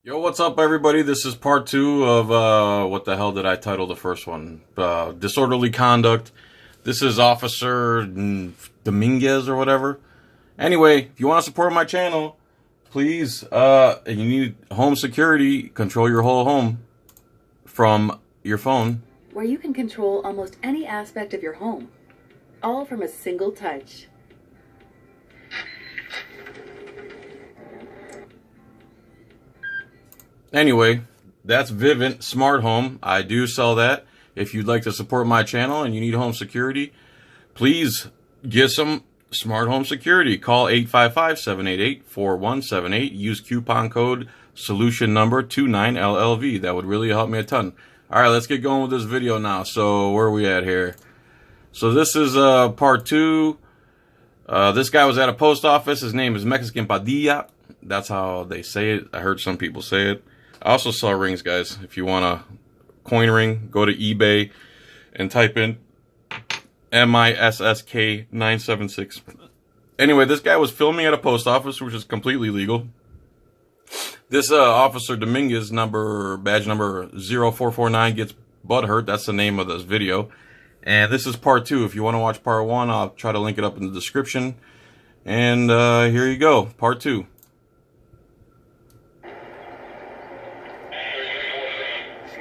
Yo, what's up, everybody? This is part two of, what the hell did I title the first one? Disorderly conduct. This is Officer Dominguez or whatever. Anyway, if you want to support my channel, please, and you need home security, control your whole home from your phone. Where you can control almost any aspect of your home, all from a single touch. Anyway, that's Vivint Smart Home. I do sell that. If you'd like to support my channel and you need home security, please get some smart home security. Call 855-788-4178. Use coupon code solution number 29LLV. That would really help me a ton. All right, let's get going with this video now. So where are we at here? So this is part two. This guy was at a post office. His name is Mexican Padilla. That's how they say it. I heard some people say it. I also sell rings, guys. If you want a coin ring, go to eBay and type in MISSK976. Anyway, this guy was filming at a post office, which is completely legal. This Officer Dominguez, badge number 0449, gets butthurt. That's the name of this video. And this is part two. If you want to watch part one, I'll try to link it up in the description. And here you go, part two.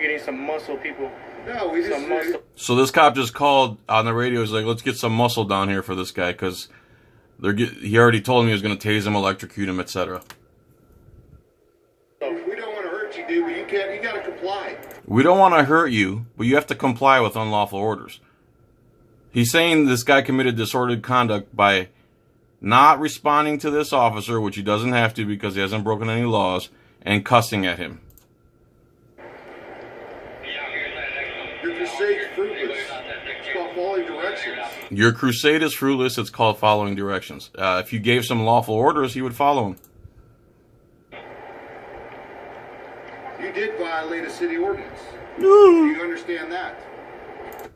Getting some muscle, people. No, we just muscle. So this cop just called on the radio. He's like, let's get some muscle down here for this guy, because he already told me he was going to tase him, electrocute him, etc. we don't want to hurt you, dude, but you got to comply. We don't want to hurt you, but you have to comply with unlawful orders. He's saying this guy committed disorderly conduct by not responding to this officer, which he doesn't have to because he hasn't broken any laws, and cussing at him. Your crusade's fruitless. It's called following directions. Your crusade is fruitless. It's called following directions. If you gave some lawful orders, he would follow them. You did violate a city ordinance. No. Do you understand that?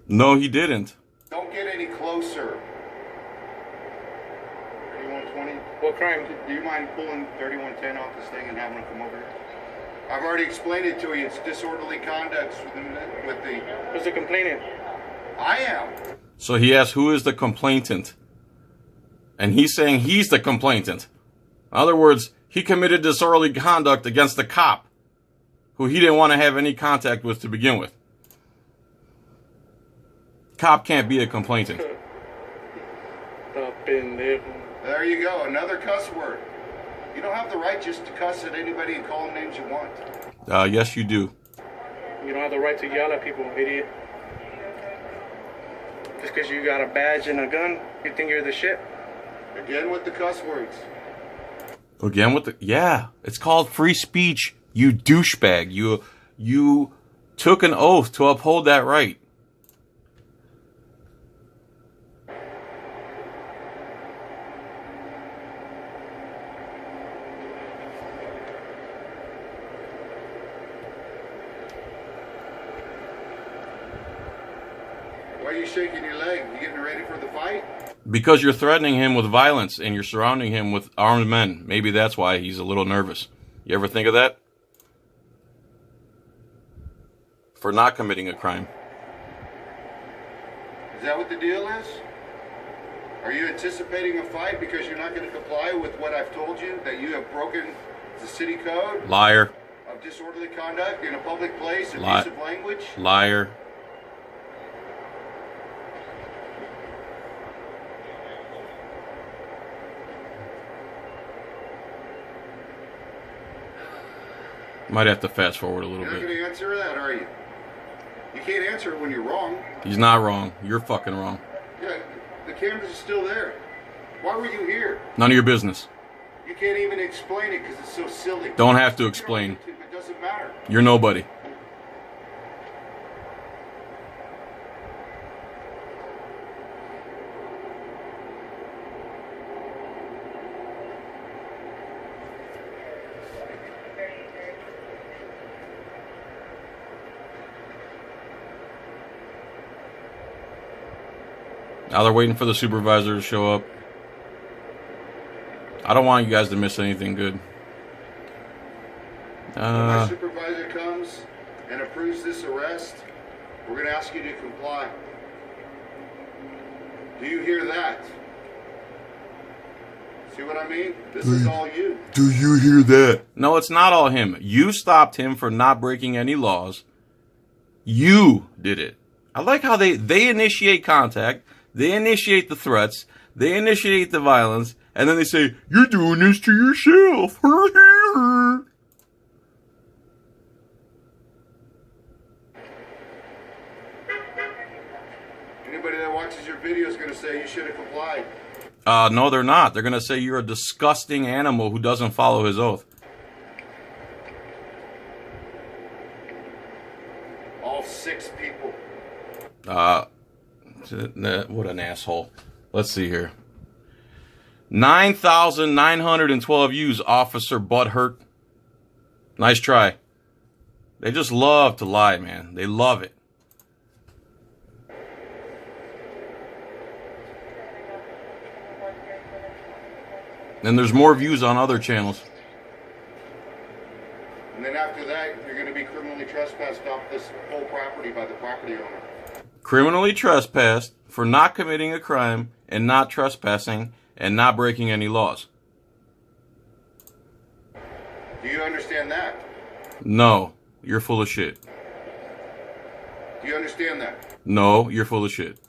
No, he didn't. Don't get any closer. 3120. What crime? Do you mind pulling 3110 off this thing and having them come over here? I've already explained it to you. It's disorderly conduct with the... Who's the complainant? I am. So he asked, who is the complainant? And he's saying he's the complainant. In other words, he committed disorderly conduct against the cop, who he didn't want to have any contact with to begin with. Cop can't be a complainant. There you go. Another cuss word. You don't have the right just to cuss at anybody and call them names you want. Yes, you do. You don't have the right to yell at people, idiot. Just because you got a badge and a gun, you think you're the shit? Again with the cuss words. Again with the... Yeah, it's called free speech, you douchebag. You took an oath to uphold that right. Why are you shaking your leg? You getting ready for the fight? Because you're threatening him with violence and you're surrounding him with armed men. Maybe that's why he's a little nervous. You ever think of that? For not committing a crime. Is that what the deal is? Are you anticipating a fight because you're not going to comply with what I've told you? That you have broken the city code? Liar. Of disorderly conduct in a public place, abusive language? Liar. Might have to fast forward a little You're not bit. going to answer that, are you? You can't answer it when you're wrong. He's not wrong. You're fucking wrong. Yeah, the cameras are still there. Why were you here? None of your business. You can't even explain it because it's so silly. Don't have to explain. It doesn't matter. You're nobody. Now they're waiting for the supervisor to show up. I don't want you guys to miss anything good. When my supervisor comes and approves this arrest, we're going to ask you to comply. Do you hear that? See what I mean? This is all you. Do you hear that? No, it's not all him. You stopped him for not breaking any laws. You did it. I like how they initiate contact, they initiate the threats, they initiate the violence, and then they say, you're doing this to yourself. Anybody that watches your video is going to say you should have complied. No, they're not. They're going to say you're a disgusting animal who doesn't follow his oath. All 6 people. What an asshole. Let's see here. 9,912 views, Officer Butthurt. Nice try. They just love to lie, man. They love it. And there's more views on other channels. And then after that, you're going to be criminally trespassed off this whole property by the property owner. Criminally trespassed for not committing a crime and not trespassing and not breaking any laws. Do you understand that? No, you're full of shit. Do you understand that? No, you're full of shit.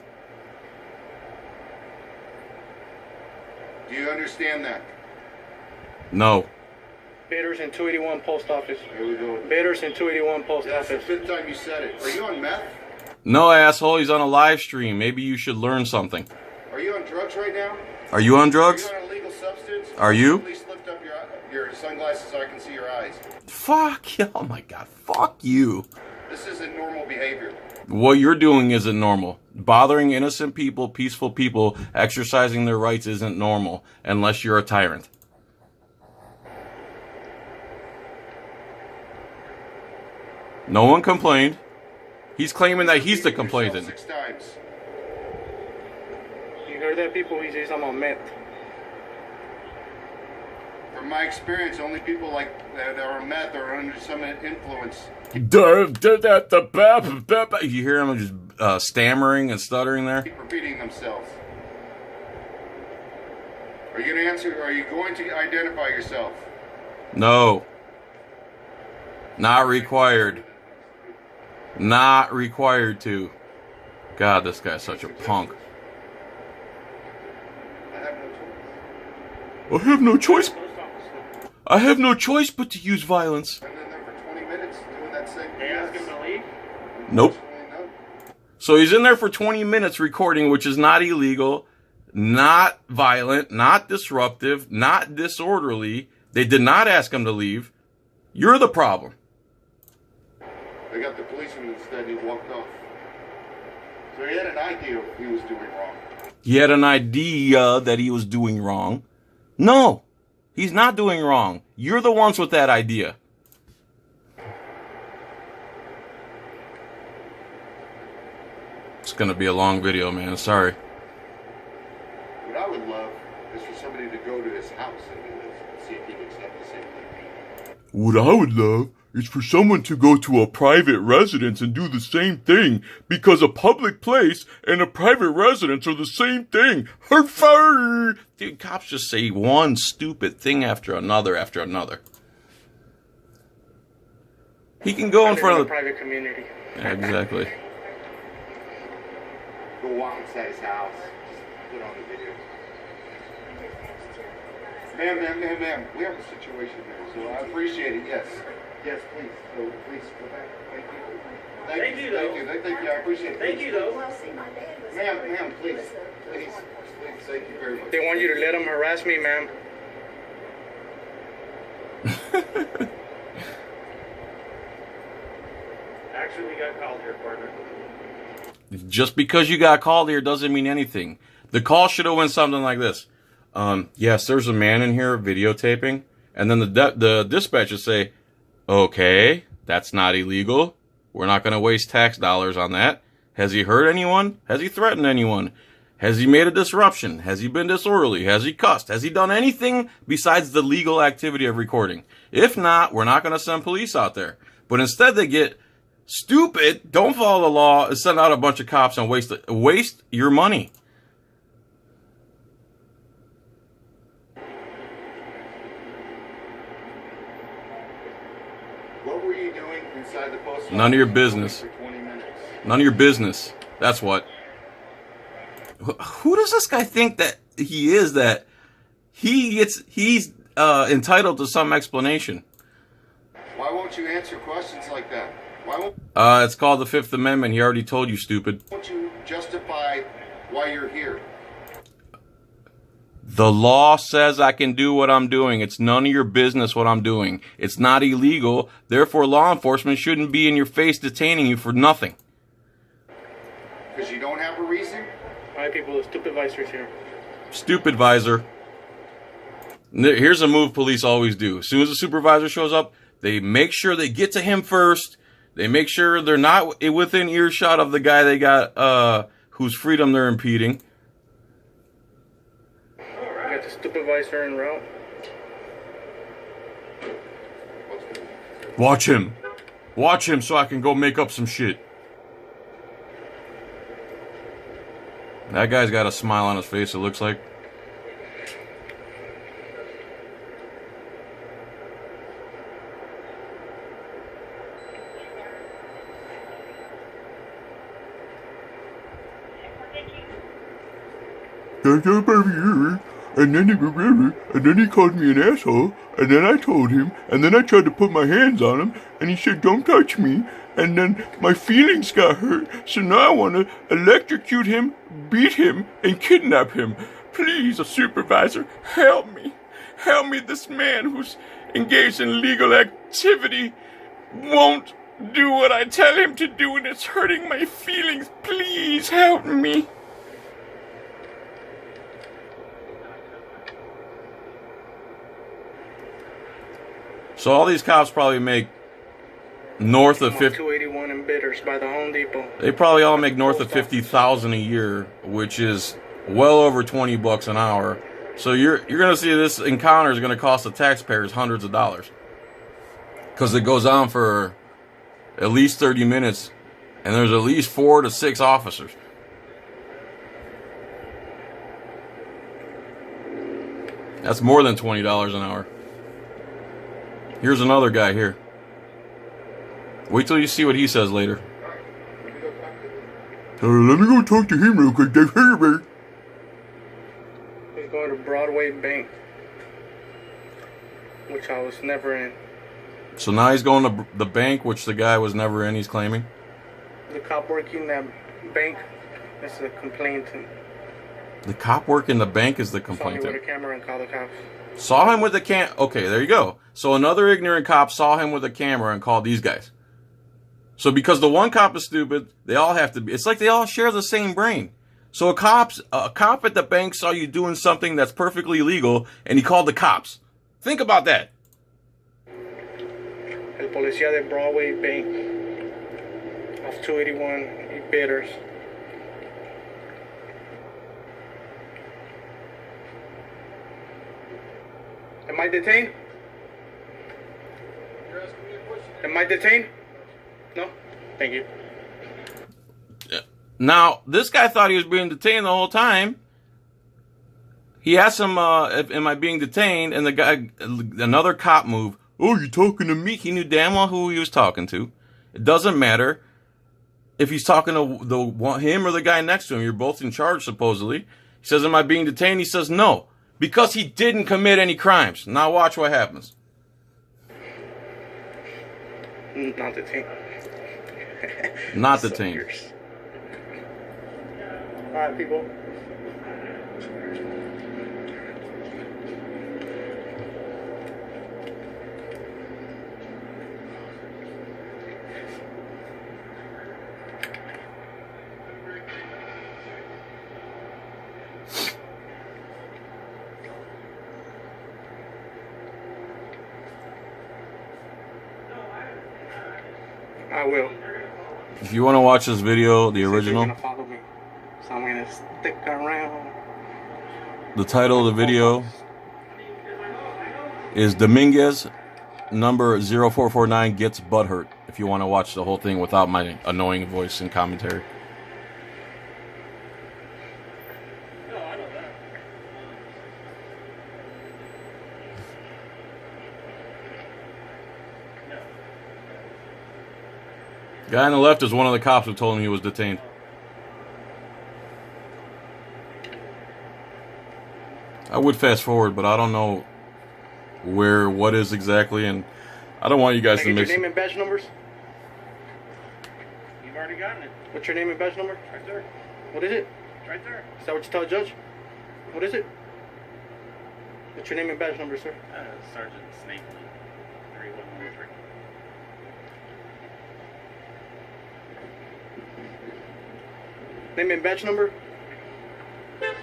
Do you understand that? No. Bidders in 281 post office. Here we go. Bidders in 281 post That's the office. 5th time you said it. Are you on meth? No, asshole, he's on a live stream. Maybe you should learn something. Are you on drugs right now? Are you on Are drugs? you on a illegal substance? Are you? Please lift up your sunglasses so I can see your eyes. Fuck you. Oh my god, fuck you. This isn't normal behavior. What you're doing isn't normal. Bothering innocent people, peaceful people, exercising their rights isn't normal unless you're a tyrant. No one complained. He's claiming that he's the complainant. 6 times. You heard that, people? He says I'm on meth. From my experience, only people like that are on meth or under some influence. You hear him just stammering and stuttering there? Keep repeating themselves. Are you going to answer? Are you going to identify yourself? No. Not required. Not required to. God, this guy's such a punk. I have no choice. I have no choice but to use violence. I've been there for 20 minutes doing that same thing. They ask him to leave? Nope. So he's in there for 20 minutes recording, which is not illegal, not violent, not disruptive, not disorderly. They did not ask him to leave. You're the problem. They got the policeman instead, he walked off. So he had an idea of he was doing wrong. He had an idea that he was doing wrong. No, he's not doing wrong. You're the ones with that idea. It's going to be a long video, man. Sorry. What I would love is for somebody to go to his house and see if he'd accept the same thing. What I would love is for someone to go to a private residence and do the same thing, because a public place and a private residence are the same thing. Dude, cops just say one stupid thing after another after another. He can go in front of the private community. Yeah, exactly. Go walk inside his house. Just put on the video. Ma'am, we have a situation there, so I appreciate it, yes. Yes, please. So please go back. Thank you. Thank you, I appreciate it. Thank you, though. Ma'am, please. Please, thank you very much. They want you to let them harass me, ma'am. Actually, we got called here, partner. Just because you got called here doesn't mean anything. The call should have went something like this. Yes, there's a man in here videotaping. And then the dispatcher say, okay, that's not illegal. We're not going to waste tax dollars on that. Has he hurt anyone? Has he threatened anyone? Has he made a disruption? Has he been disorderly? Has he cussed? Has he done anything besides the legal activity of recording? If not, we're not going to send police out there. But instead they get stupid, don't follow the law, and send out a bunch of cops and waste your money. What were you doing inside the post office? None of your business. For 20 minutes. None of your business. That's what. Who does this guy think that he is, that he's entitled to some explanation? Why won't you answer questions like that? Why won't It's called the Fifth Amendment. He already told you, stupid. you justify why you're here? The law says I can do what I'm doing. It's none of your business what I'm doing. It's not illegal. Therefore, law enforcement shouldn't be in your face detaining you for nothing. Because you don't have a reason? Alright, people, the stupid visors here. Stupid visor. Here's a move police always do. As soon as the supervisor shows up, they make sure they get to him first. They make sure they're not within earshot of the guy they got, whose freedom they're impeding. I got the stupid visor en route. Watch him. Watch him so I can go make up some shit. That guy's got a smile on his face, it looks like. And then he called me an asshole, and then I told him, and then I tried to put my hands on him, and he said, don't touch me, and then my feelings got hurt, so now I want to electrocute him, beat him, and kidnap him. Please, a supervisor, help me. Help me, this man who's engaged in illegal activity won't do what I tell him to do, and it's hurting my feelings. Please help me. So all these cops probably make north of 50. 281 in Bitters by the Home Depot. They probably all make north of 50,000 a year, which is well over $20 an hour. So you're gonna see this encounter is gonna cost the taxpayers hundreds of dollars, because it goes on for at least 30 minutes, and there's at least 4 to 6 officers. That's more than $20 an hour. Here's another guy here. Wait till you see what he says later. Let me go talk to him real quick. He's going to Broadway Bank, which I was never in. So now he's going to the bank, which the guy was never in, he's claiming. The cop working that bank is the complainant. The cop working the bank is the Saw me with complainant. a camera and called the cops. Saw him with the Okay, there you go. So another ignorant cop saw him with a camera and called these guys. So because the one cop is stupid, they all have to be. It's like they all share the same brain. So a cop at the bank saw you doing something that's perfectly legal, and he called the cops. Think about that. El policía de Broadway Bank off 281 y Bitters. Am I detained? Am I detained? No? Thank you. Now, this guy thought he was being detained the whole time. He asked him, am I being detained? And the guy, another cop move. Oh, you talking to me? He knew damn well who he was talking to. It doesn't matter if he's talking to him or the guy next to him. You're both in charge, supposedly. He says, am I being detained? He says, no. Because he didn't commit any crimes. Now watch what happens. Not detained. Not detained. Alright, people. I will. If you want to watch this video, the original, They're gonna follow me, so I'm gonna stick around. the title of the video is Dominguez number 0449 gets butthurt if you want to watch the whole thing without my annoying voice and commentary. No, I know that. No. Guy on the left is one of the cops who told him he was detained. I would fast forward, but I don't know what is exactly, and I don't want you guys to Can I miss get your it. name and badge numbers? You've already gotten it. What's your name and badge number? Right there. What is it? Right there. Is that what you tell the judge? What is it? What's your name and badge number, sir? Sergeant Snakely. 3113. Name and badge number? What's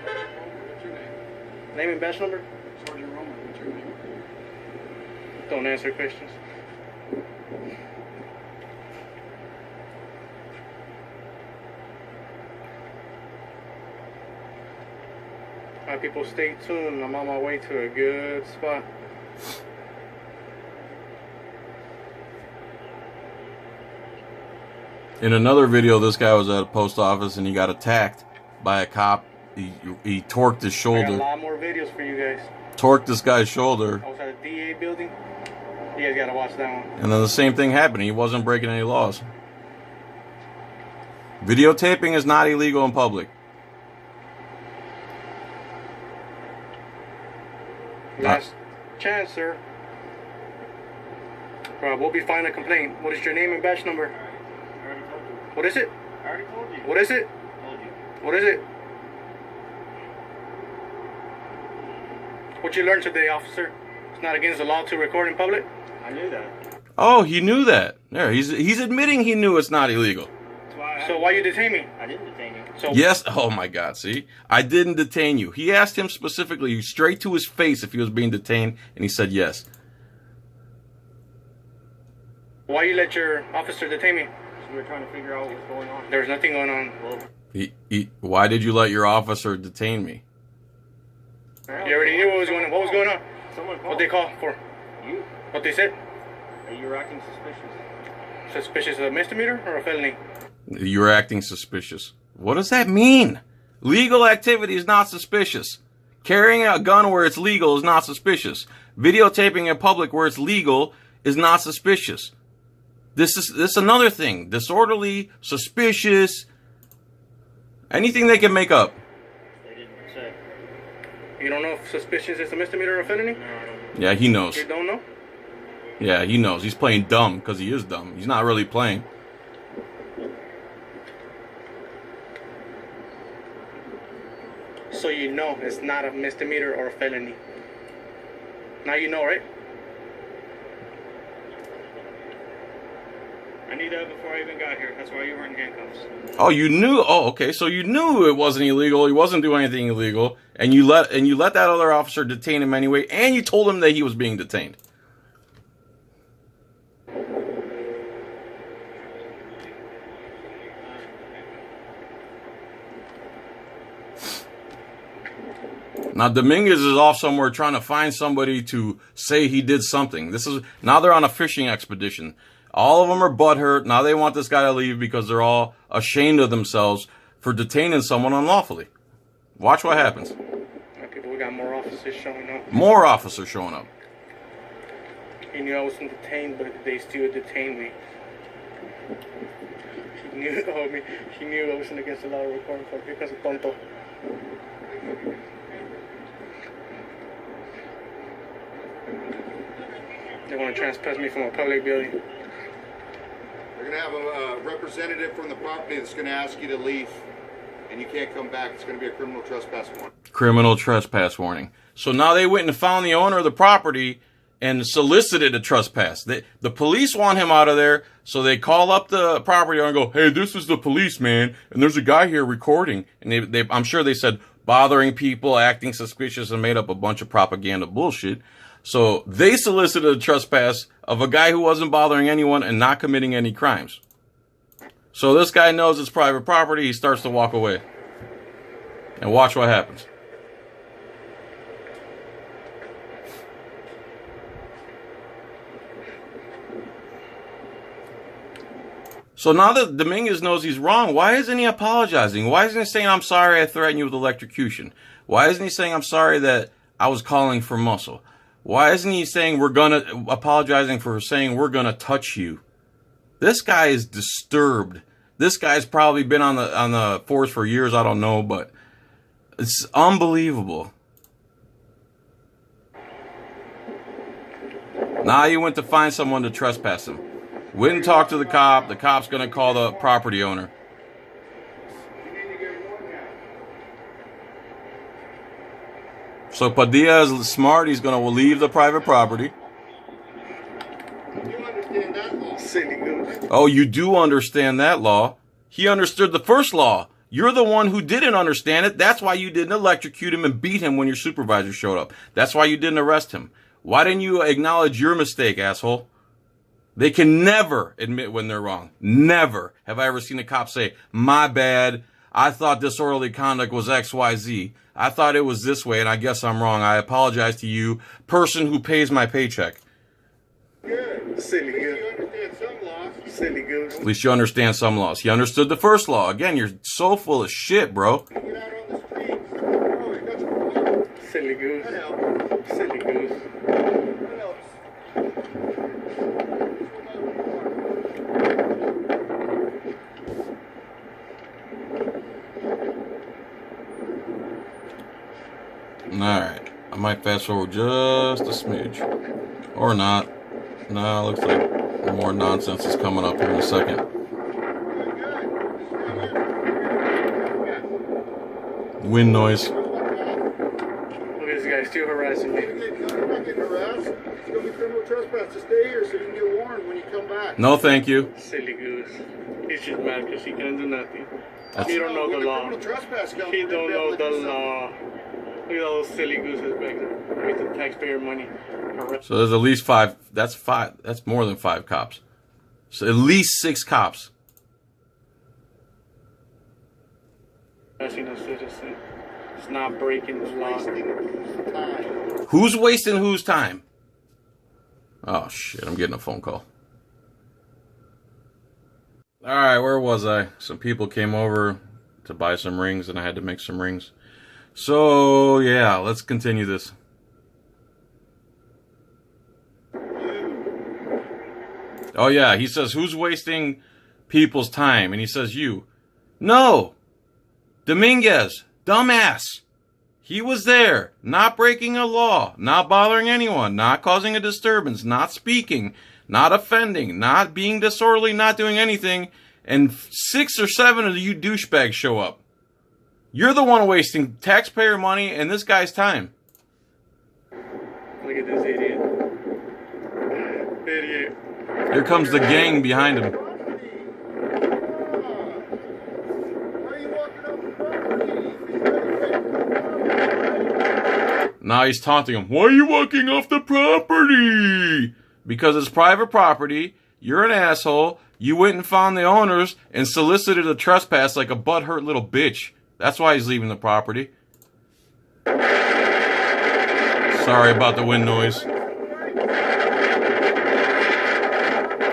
your name? Name and badge number? Sergeant Roman, what's your name? Don't answer questions. Alright, people, stay tuned. I'm on my way to a good spot. In another video, this guy was at a post office and he got attacked by a cop. He torqued his I got a shoulder. lot more videos for you guys. Torqued this guy's shoulder. I was at a DA building. You guys gotta watch that one. And then the same thing happened. He wasn't breaking any laws. Videotaping is not illegal in public. Last chance, sir. We'll be filing a complaint. What is your name and badge number? I already told you. What is it? I already told you. What is it? Told you. What is it? What you learned today, officer? It's not against the law to record in public? I knew that. Oh, he knew that. There, he's admitting he knew it's not illegal. That's why So why you detain me? I didn't detain you. So Yes. Oh my God. See, I didn't detain you. He asked him specifically, straight to his face, if he was being detained, and he said yes. why you let your officer detain me? So we were trying to figure out what was going on. There's nothing going on. Well, Why did you let your officer detain me? You already knew what was going on. What was going on? Someone called. What they call for? You. What they said? You were acting suspicious. Suspicious of a misdemeanor or a felony? You're acting suspicious. What does that mean? Legal activity is not suspicious. Carrying a gun where it's legal is not suspicious. Videotaping in public where it's legal is not suspicious. This is another thing. Disorderly, suspicious, anything they can make up. They didn't say. You don't know if suspicious is a misdemeanor or a felony? No, I don't. Yeah, he knows. You don't know? Yeah, he knows. He's playing dumb because he is dumb. He's not really playing. So you know it's not a misdemeanor or a felony. Now you know, right? I knew that before I even got here. That's why you weren't in handcuffs. Oh, you knew. Oh, okay. So you knew it wasn't illegal. He wasn't doing anything illegal, and you let that other officer detain him anyway, and you told him that he was being detained. Now Dominguez is off somewhere trying to find somebody to say he did something. Now they're on a fishing expedition. All of them are butthurt. Now they want this guy to leave because they're all ashamed of themselves for detaining someone unlawfully. Watch what happens. Alright, people, we got more officers showing up. More officers showing up. He knew I wasn't detained, but they still detained me. He knew I wasn't against the law of recording for because of tonto. They want to trespass me from a public building. They're going to have a representative from the property that's going to ask you to leave, and you can't come back. It's going to be a criminal trespass warrant. Criminal trespass warning. So now they went and found the owner of the property and solicited a trespass. The police want him out of there, so they call up the property owner and go, "Hey, this is the police, man, and there's a guy here recording." And I'm sure they said bothering people, acting suspicious, and made up a bunch of propaganda bullshit. So they solicited a trespass of a guy who wasn't bothering anyone and not committing any crimes. So this guy knows it's private property. He starts to walk away. And watch what happens. So now that Dominguez knows he's wrong, why isn't he apologizing? Why isn't he saying, I'm sorry I threatened you with electrocution? Why isn't he saying, I'm sorry that I was calling for muscle? Why isn't he saying apologizing for saying we're gonna touch you? This guy is disturbed. This guy's probably been on the force for years, I don't know, but it's unbelievable. Now you went to find someone to trespass him. Went and talked to the cop. The cop's gonna call the property owner. So Padilla is smart. He's going to leave the private property. You understand that law? Silly goose. Oh, you do understand that law. He understood the first law. You're the one who didn't understand it. That's why you didn't electrocute him and beat him when your supervisor showed up. That's why you didn't arrest him. Why didn't you acknowledge your mistake, asshole? They can never admit when they're wrong. Never have I ever seen a cop say, my bad. I thought disorderly conduct was XYZ. I thought it was this way, and I guess I'm wrong. I apologize to you, person who pays my paycheck. Good. Silly goose. You understand some laws. Silly goose. At least you understand some laws. He understood the first law. Again, you're so full of shit, bro. Get out on the streets. Oh, you got your phone. Silly goose. That helps. Silly goose. That helps. Alright. I might fast forward just a smidge. Or not. No, looks like more nonsense is coming up here in a second. Wind noise. Look at this guy still harassing me. You're not getting harassed. It's going to be criminal trespass to stay here so you can get warned when you come back. No, thank you. Silly goose. He's just mad because he can't do nothing. That's- He don't know the law. Criminal trespass comes, He we're don't gonna know be able to the do something. law. Look at all those silly gooses back there. Wasting taxpayer money. So there's at least five. That's five. That's more than 5 cops. So at least 6 cops. Harassing a citizen. It's not breaking the law. Time. Who's wasting whose time? Oh shit, I'm getting a phone call. Alright, where was I? Some people came over to buy some rings and I had to make some rings. So yeah, let's continue this. Oh yeah, he says, who's wasting people's time? And he says, you. No! Dominguez, dumbass. He was there, not breaking a law, not bothering anyone, not causing a disturbance, not speaking, not offending, not being disorderly, not doing anything, and 6 or 7 of you douchebags show up. You're the one wasting taxpayer money and this guy's time. Look at this idiot. Idiot. Here comes the gang behind him. Why are you walking up the property? Now he's taunting him. Why are you walking off the property? Because it's private property. You're an asshole. You went and found the owners and solicited a trespass like a butthurt little bitch. That's why he's leaving the property. Sorry about the wind noise.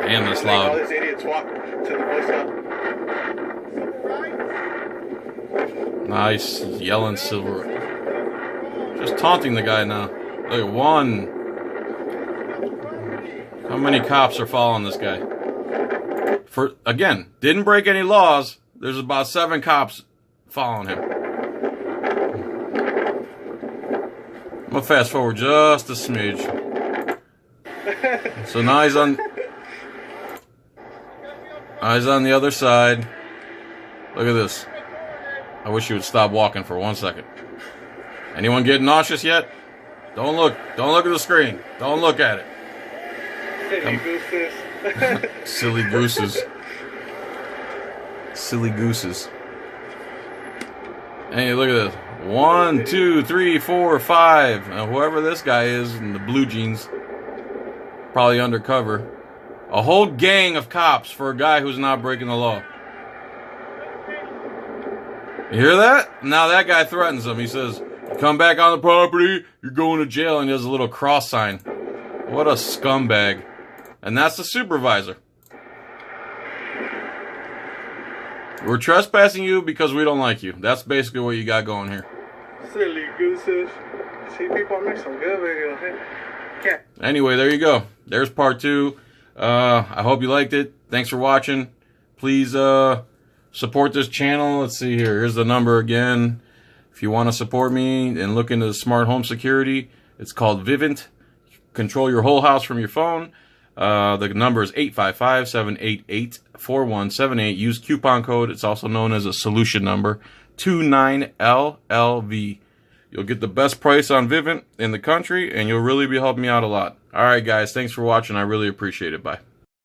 Damn, that's All loud. these idiots walk to the bus stop. Nice, yelling silver. Just taunting the guy now. Look at 1. How many cops are following this guy? For again, didn't break any laws. There's about 7 cops following him. I'm gonna fast forward just a smidge. So now he's on the other side. Look at this. I wish you would stop walking for 1 second. Anyone getting nauseous yet? Don't look. Don't look at the screen. Don't look at it. Silly gooses. Silly gooses. Silly gooses. Hey, look at this. 1, 2, 3, 4, 5. Now, whoever this guy is in the blue jeans, probably undercover. A whole gang of cops for a guy who's not breaking the law. You hear that? Now that guy threatens him. He says, come back on the property, you're going to jail. And he has a little cross sign. What a scumbag. And that's the supervisor. We're trespassing you because we don't like you. That's basically what you got going here. Silly gooses. See, people make some good videos. Hey? Yeah. Anyway, there you go. There's part 2. I hope you liked it. Thanks for watching. Please support this channel. Let's see here. Here's the number again. If you want to support me and look into smart home security, it's called Vivint. Control your whole house from your phone. The number is 855-788-4178. Use coupon code. It's also known as a solution number, 29LLV. You'll get the best price on Vivint in the country, and you'll really be helping me out a lot. All right, guys. Thanks for watching. I really appreciate it. Bye.